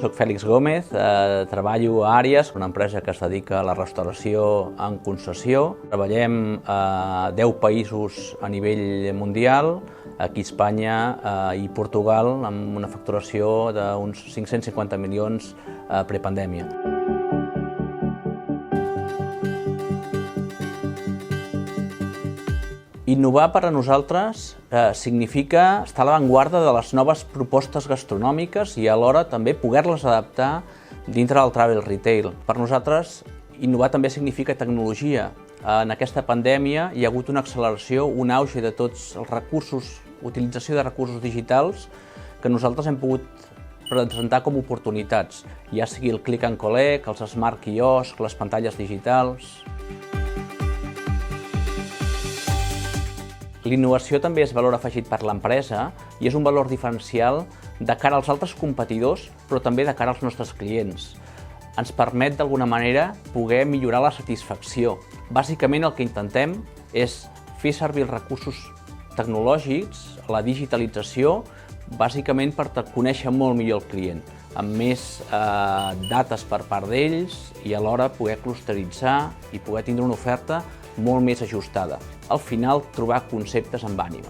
Soc Fèlix Gómez, treballo a Àries, una empresa que es dedica a la restauració en concessió. Treballem a 10 països a nivell mundial, aquí a Espanya i Portugal, amb una facturació d'uns 550 milions prepandèmia. Innovar per a nosaltres significa estar a l'avantguarda de les noves propostes gastronòmiques i alhora també poder-les adaptar dintre del travel retail. Per nosaltres, innovar també significa tecnologia. En aquesta pandèmia hi ha hagut una acceleració, un auge de tots els recursos, utilització de recursos digitals que nosaltres hem pogut presentar com oportunitats, ja sigui el click and collect, els smart quioscs, les pantalles digitals. L'innovació també és valor afegit per l'empresa i és un valor diferencial de cara als altres competidors, però també de cara als nostres clients. Ens permet d'alguna manera poder millorar la satisfacció. Bàsicament el que intentem és fer servir els recursos tecnològics, la digitalització, bàsicament per conèixer molt millor el client, amb més dates per part d'ells i alhora poder clusteritzar i poder tindre una oferta molt més ajustada. Al final, trobar conceptes amb ànima.